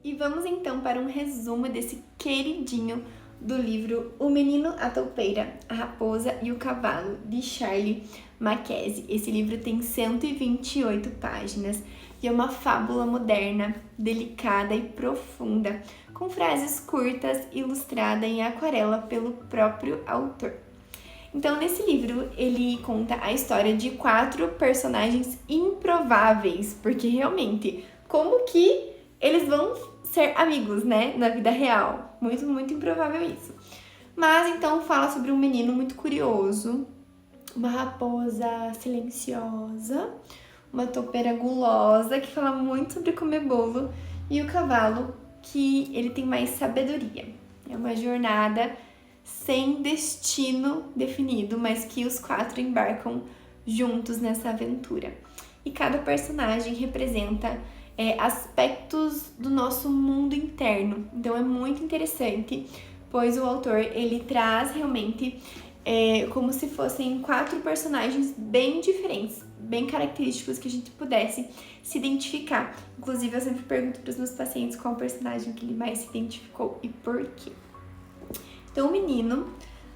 E vamos então para um resumo desse queridinho do livro O Menino, a Toupeira, a Raposa e o Cavalo, de Charlie Mackesy. Esse livro tem 128 páginas e é uma fábula moderna, delicada e profunda, com frases curtas, ilustrada em aquarela pelo próprio autor. Então, nesse livro, ele conta a história de 4 personagens improváveis, porque realmente, como que eles vão ser amigos, né, na vida real? Muito, muito improvável isso. Mas, então, fala sobre um menino muito curioso, uma raposa silenciosa, uma toupeira gulosa, que fala muito sobre comer bolo, e o cavalo, que ele tem mais sabedoria. É uma jornada sem destino definido, mas que os 4 embarcam juntos nessa aventura. E cada personagem representa aspectos do nosso mundo interno. Então é muito interessante, pois o autor ele traz realmente como se fossem 4 personagens bem diferentes, bem característicos que a gente pudesse se identificar. Inclusive eu sempre pergunto para os meus pacientes qual personagem que ele mais se identificou e por quê. Então, o menino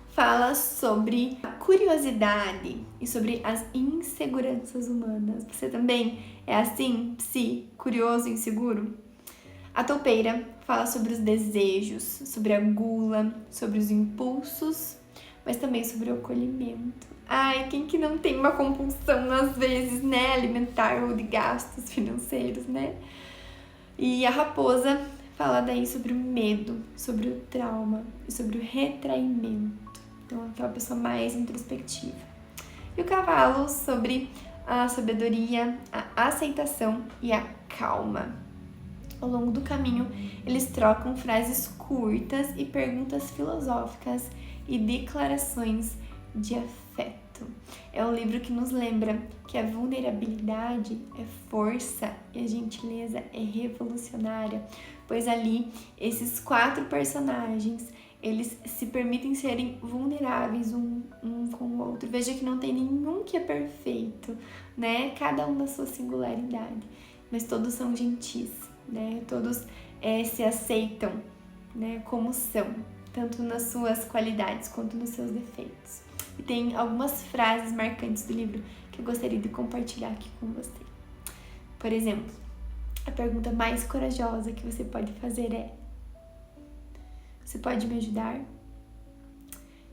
fala sobre a curiosidade e sobre as inseguranças humanas. Você também é assim, curioso e inseguro? A toupeira fala sobre os desejos, sobre a gula, sobre os impulsos, mas também sobre o acolhimento. Ai, quem que não tem uma compulsão, às vezes, né, alimentar ou de gastos financeiros, né? E a raposa fala daí sobre o medo, sobre o trauma e sobre o retraimento. Então, aquela pessoa mais introspectiva. E o cavalo sobre a sabedoria, a aceitação e a calma. Ao longo do caminho, eles trocam frases curtas e perguntas filosóficas e declarações de afeto. É um livro que nos lembra que a vulnerabilidade é força e a gentileza é revolucionária, pois ali esses 4 personagens eles se permitem serem vulneráveis um com o outro. Veja que não tem nenhum que é perfeito, né? Cada um na sua singularidade, mas todos são gentis, né? Todos se aceitam, né? Como são, tanto nas suas qualidades quanto nos seus defeitos. E tem algumas frases marcantes do livro que eu gostaria de compartilhar aqui com você. Por exemplo, a pergunta mais corajosa que você pode fazer é: você pode me ajudar?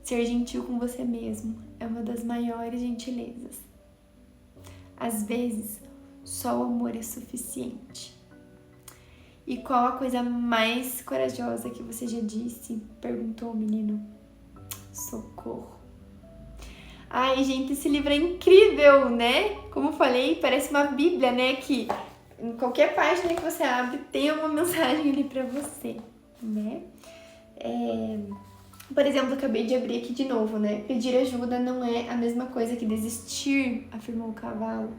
Ser gentil com você mesmo é uma das maiores gentilezas. Às vezes, só o amor é suficiente. E qual a coisa mais corajosa que você já disse? Perguntou o menino. Socorro. Ai, gente, esse livro é incrível, né? Como eu falei, parece uma bíblia, né? Que em qualquer página que você abre, tem uma mensagem ali pra você, né? Por exemplo, eu acabei de abrir aqui de novo, né? Pedir ajuda não é a mesma coisa que desistir, afirmou o cavalo.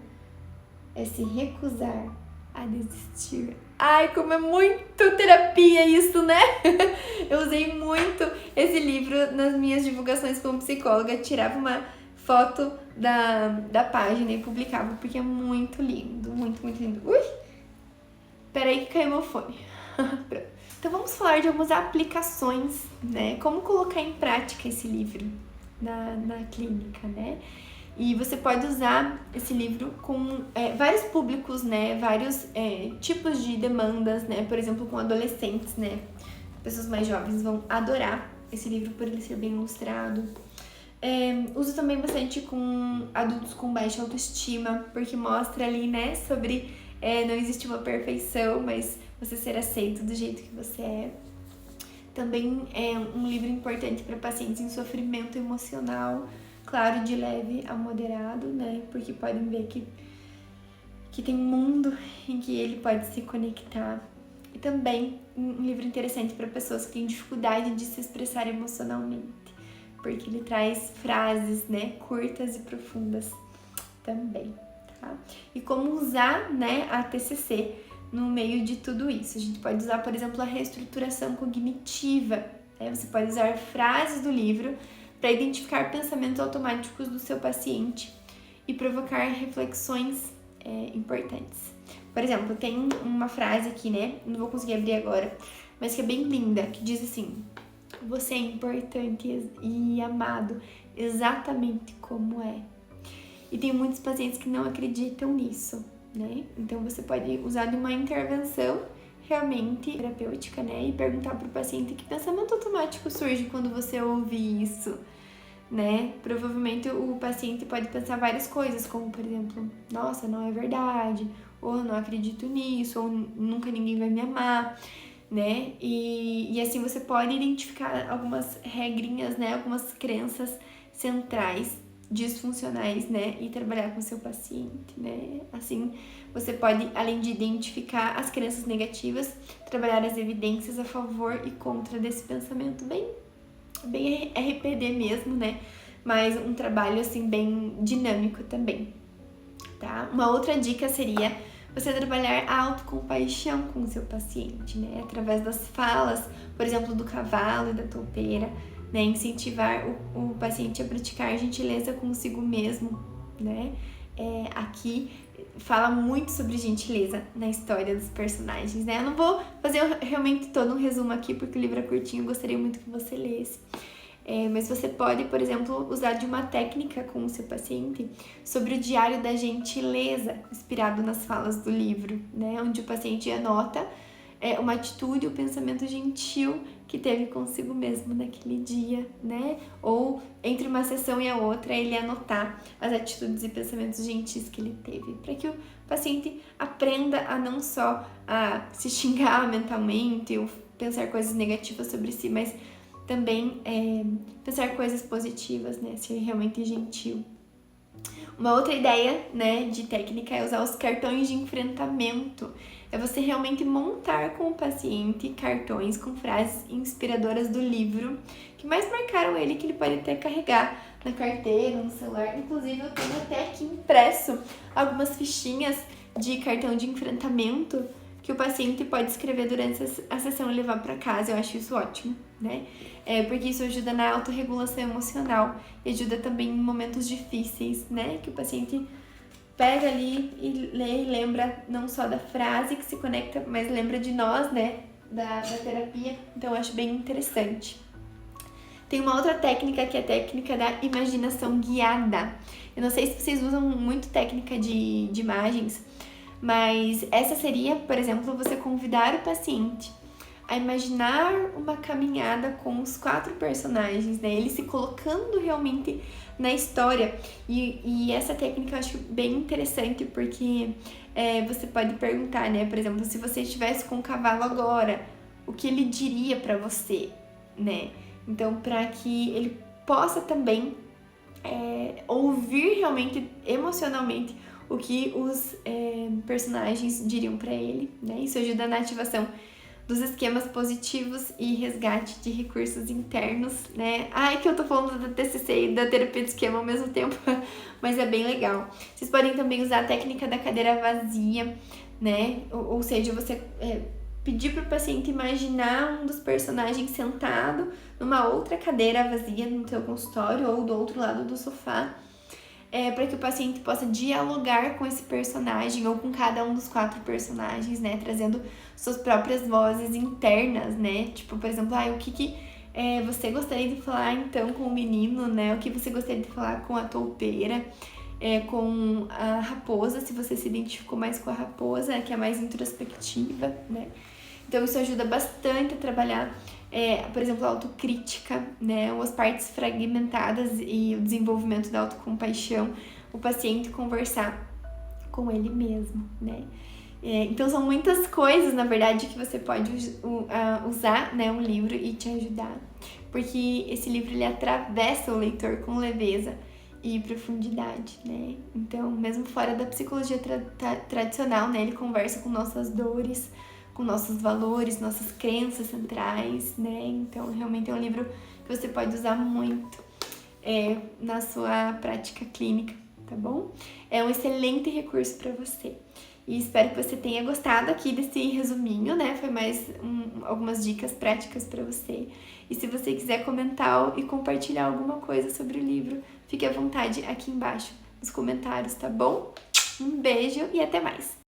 É se recusar a desistir. Ai, como é muito terapia isso, né? Eu usei muito esse livro nas minhas divulgações como psicóloga, tirava uma foto da página e publicava, porque é muito lindo, muito, muito lindo. Ui! Peraí que caiu meu fone. Então vamos falar de algumas aplicações, né? Como colocar em prática esse livro na clínica, né? E você pode usar esse livro com vários públicos, né? Vários tipos de demandas, né? Por exemplo, com adolescentes, né? Pessoas mais jovens vão adorar esse livro por ele ser bem ilustrado. Uso também bastante com adultos com baixa autoestima, porque mostra ali, né? Sobre não existe uma perfeição, mas você ser aceito do jeito que você é. Também é um livro importante para pacientes em sofrimento emocional, claro, de leve a moderado, né? Porque podem ver que tem um mundo em que ele pode se conectar. E também um livro interessante para pessoas que têm dificuldade de se expressar emocionalmente, porque ele traz frases, né, curtas e profundas também, tá? E como usar, né, a TCC no meio de tudo isso. A gente pode usar, por exemplo, a reestruturação cognitiva. Você pode usar frases do livro para identificar pensamentos automáticos do seu paciente e provocar reflexões importantes. Por exemplo, tem uma frase aqui, né? Não vou conseguir abrir agora, mas que é bem linda, que diz assim: você é importante e amado exatamente como é. E tem muitos pacientes que não acreditam nisso, né? Então você pode usar de uma intervenção realmente terapêutica, né? E perguntar para o paciente que pensamento automático surge quando você ouve isso, né? Provavelmente o paciente pode pensar várias coisas, como por exemplo, nossa, não é verdade, ou não acredito nisso, ou nunca ninguém vai me amar, né? E assim você pode identificar algumas regrinhas, né? Algumas crenças centrais disfuncionais, né? E trabalhar com o seu paciente, né? Assim, você pode, além de identificar as crenças negativas, trabalhar as evidências a favor e contra desse pensamento bem RPD mesmo, né? Mas um trabalho, assim, bem dinâmico também, tá? Uma outra dica seria você trabalhar a autocompaixão com o seu paciente, né? Através das falas, por exemplo, do cavalo e da toupeira, né? Incentivar o paciente a praticar gentileza consigo mesmo, né? Aqui fala muito sobre gentileza na história dos personagens, né? Eu não vou fazer realmente todo um resumo aqui, porque o livro é curtinho, eu gostaria muito que você lesse. Mas você pode, por exemplo, usar de uma técnica com o seu paciente sobre o diário da gentileza, inspirado nas falas do livro, né? Onde o paciente anota uma atitude, o pensamento gentil que teve consigo mesmo naquele dia, né? Ou entre uma sessão e a outra, ele anotar as atitudes e pensamentos gentis que ele teve, para que o paciente aprenda a não só a se xingar mentalmente ou pensar coisas negativas sobre si, mas também pensar coisas positivas, né? Ser realmente gentil. Uma outra ideia, né, de técnica é usar os cartões de enfrentamento. É você realmente montar com o paciente cartões com frases inspiradoras do livro que mais marcaram ele, que ele pode até carregar na carteira, no celular. Inclusive, eu tenho até aqui impresso algumas fichinhas de cartão de enfrentamento que o paciente pode escrever durante a sessão e levar para casa. Eu acho isso ótimo, né? Porque isso ajuda na autorregulação emocional e ajuda também em momentos difíceis, né? Que o paciente pega ali e lê e lembra não só da frase que se conecta, mas lembra de nós, né? Da terapia. Então, eu acho bem interessante. Tem uma outra técnica que é a técnica da imaginação guiada. Eu não sei se vocês usam muito técnica de imagens, mas essa seria, por exemplo, você convidar o paciente a imaginar uma caminhada com os 4 personagens, né? Ele se colocando realmente na história. E essa técnica eu acho bem interessante, porque você pode perguntar, né? Por exemplo, se você estivesse com o cavalo agora, o que ele diria pra você, né? Então, para que ele possa também ouvir realmente, emocionalmente, o que os personagens diriam pra ele, né? Isso ajuda na ativação dos esquemas positivos e resgate de recursos internos, né? Ai, que eu tô falando da TCC e da terapia de esquema ao mesmo tempo, mas é bem legal. Vocês podem também usar a técnica da cadeira vazia, né? Ou seja, você pedir pro paciente imaginar um dos personagens sentado numa outra cadeira vazia no teu consultório ou do outro lado do sofá, para que o paciente possa dialogar com esse personagem ou com cada um dos 4 personagens, né? Trazendo suas próprias vozes internas, né? Tipo, por exemplo, o que você gostaria de falar então com o menino, né? O que você gostaria de falar com a toupeira, com a raposa, se você se identificou mais com a raposa, que é mais introspectiva, né? Então isso ajuda bastante a trabalhar, por exemplo, a autocrítica, né? Ou as partes fragmentadas e o desenvolvimento da autocompaixão, o paciente conversar com ele mesmo, né? Então são muitas coisas, na verdade, que você pode usar, né, um livro e te ajudar, porque esse livro ele atravessa o leitor com leveza e profundidade, né? Então, mesmo fora da psicologia tradicional, né, ele conversa com nossas dores, com nossos valores, nossas crenças centrais, né? Então, realmente é um livro que você pode usar muito na sua prática clínica, tá bom? É um excelente recurso para você. E espero que você tenha gostado aqui desse resuminho, né? Foi mais algumas dicas práticas para você. E se você quiser comentar e compartilhar alguma coisa sobre o livro, fique à vontade aqui embaixo nos comentários, tá bom? Um beijo e até mais!